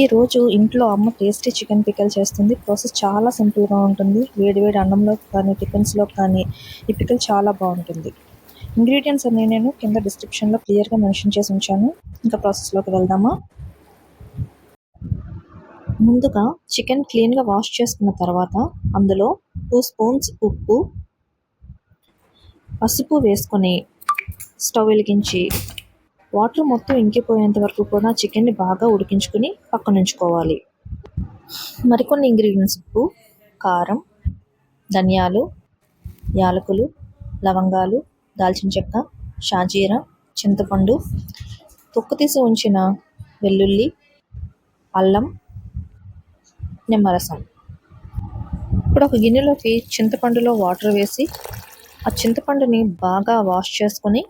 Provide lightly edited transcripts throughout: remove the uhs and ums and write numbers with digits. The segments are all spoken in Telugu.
ఈరోజు ఇంట్లో అమ్మ టేస్టీ చికెన్ పికల్ చేస్తుంది. ప్రాసెస్ చాలా సింపుల్గా ఉంటుంది. వేడివేడి అన్నంలో కానీ టిఫిన్స్లో కానీ ఈ పికల్ చాలా బాగుంటుంది. ఇంగ్రీడియంట్స్ అన్నీ నేను కింద డిస్క్రిప్షన్లో క్లియర్గా మెన్షన్ చేసి ఉంచాను. ఇంకా ప్రాసెస్లోకి వెళ్దామా. ముందుగా చికెన్ క్లీన్గా వాష్ చేసుకున్న తర్వాత అందులో 2 స్పూన్స్ ఉప్పు, పసుపు వేసుకొని స్టవ్ వెలిగించి వాటర్ మొత్తం ఇంకిపోయేంత వరకు కూడా చికెన్ని బాగా ఉడికించుకుని పక్కన ఉంచుకోవాలి. మరికొన్ని ఇంగ్రీడియంట్స్ ఉప్పు, కారం, ధనియాలు, యాలకులు, లవంగాలు, దాల్చిన చెక్క, షాజీరా, చింతపండు, తొక్కు తీసి ఉంచిన వెల్లుల్లి, అల్లం, నిమ్మరసం. ఇప్పుడు ఒక గిన్నెలోకి చింతపండులో వాటర్ వేసి ఆ చింతపండుని బాగా వాష్ చేసుకొని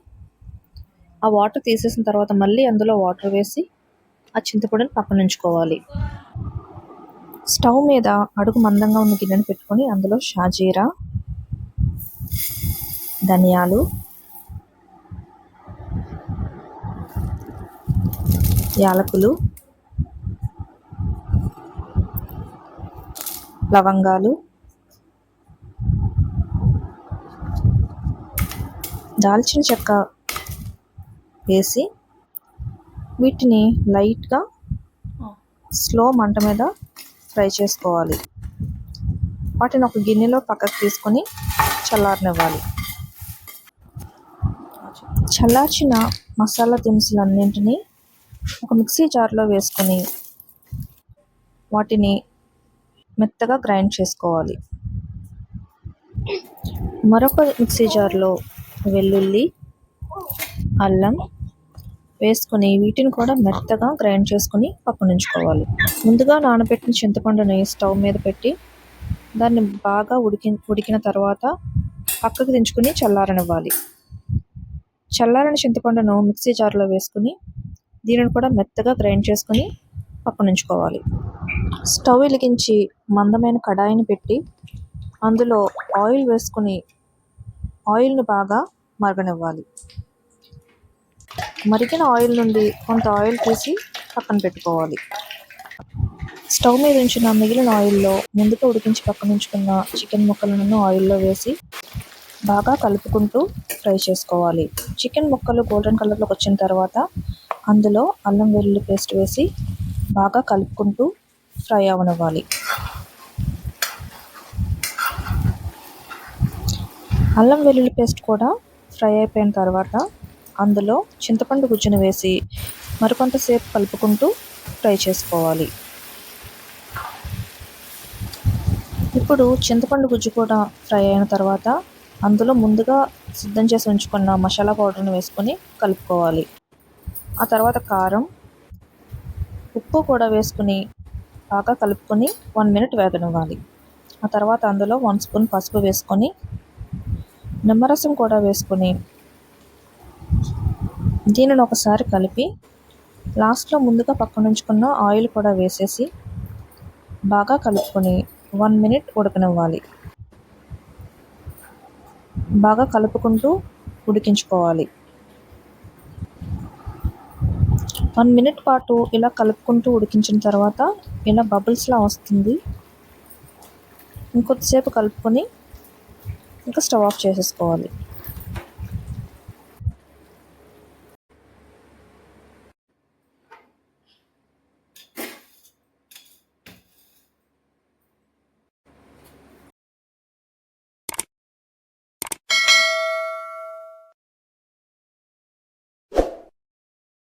ఆ వాటర్ తీసేసిన తర్వాత మళ్ళీ అందులో వాటర్ వేసి ఆ చింతపండుని పక్కన ఉంచుకోవాలి. స్టవ్ మీద అడుగు మందంగా ఉన్న గిన్నెను పెట్టుకొని అందులో షాజీరా, ధనియాలు, యాలకులు, లవంగాలు, దాల్చిన చెక్క వేసి వీటిని లైట్గా స్లో మంట మీద ఫ్రై చేసుకోవాలి. వాటిని ఒక గిన్నెలో పక్కకు తీసుకొని చల్లారనివ్వాలి. చల్లార్చిన మసాలా దినుసులన్నింటినీ ఒక మిక్సీ జార్లో వేసుకొని వాటిని మెత్తగా గ్రైండ్ చేసుకోవాలి. మరొక మిక్సీ జార్లో వెల్లుల్లి, అల్లం వేసుకొని వీటిని కూడా మెత్తగా గ్రైండ్ చేసుకుని పక్కన ఉంచుకోవాలి. ముందుగా నానబెట్టిన చింతపండుని స్టవ్ మీద పెట్టి దాన్ని బాగా ఉడికిన తర్వాత పక్కకు దించుకుని చల్లారనివ్వాలి. చల్లారని చింతపండును మిక్సీ జార్లో వేసుకుని దీనిని కూడా మెత్తగా గ్రైండ్ చేసుకుని పక్కన ఉంచుకోవాలి. స్టవ్ వెలిగించి మందమైన కడాయిని పెట్టి అందులో ఆయిల్ వేసుకుని ఆయిల్ని బాగా మరగనివ్వాలి. మరిగిన ఆయిల్ నుండి కొంత ఆయిల్ తీసి పక్కన పెట్టుకోవాలి. స్టవ్ మీద ఉంచిన మిగిలిన ఆయిల్లో ముందుగా ఉడికించి పక్కన ఉంచుకున్న చికెన్ ముక్కలను ఆయిల్లో వేసి బాగా కలుపుకుంటూ ఫ్రై చేసుకోవాలి. చికెన్ ముక్కలు గోల్డెన్ కలర్లోకి వచ్చిన తర్వాత అందులో అల్లం వెల్లుల్లి పేస్ట్ వేసి బాగా కలుపుకుంటూ ఫ్రై అవనివ్వాలి. అల్లం వెల్లుల్లి పేస్ట్ కూడా ఫ్రై అయిపోయిన తర్వాత అందులో చింతపండు గుజ్జును వేసి మరికొంతసేపు కలుపుకుంటూ ఫ్రై చేసుకోవాలి. ఇప్పుడు చింతపండు గుజ్జు కూడా ఫ్రై అయిన తర్వాత అందులో ముందుగా సిద్ధం చేసి ఉంచుకున్న మసాలా పౌడర్ని వేసుకొని కలుపుకోవాలి. ఆ తర్వాత కారం, ఉప్పు కూడా వేసుకుని బాగా కలుపుకొని 1 మినిట్ వేగనివ్వాలి. ఆ తర్వాత అందులో 1 స్పూన్ పసుపు వేసుకొని నిమ్మరసం కూడా వేసుకొని దీనిని ఒకసారి కలిపి లాస్ట్లో ముందుగా పక్కన ఉంచుకున్న ఆయిల్ కూడా వేసేసి బాగా కలుపుకొని 1 మినిట్ ఉడకనివ్వాలి. బాగా కలుపుకుంటూ ఉడికించుకోవాలి. 1 మినిట్ పాటు ఇలా కలుపుకుంటూ ఉడికించిన తర్వాత ఇలా బబుల్స్లా వస్తుంది. ఇంకొద్దిసేపు కలుపుకొని ఇంకా స్టవ్ ఆఫ్ చేసేసుకోవాలి.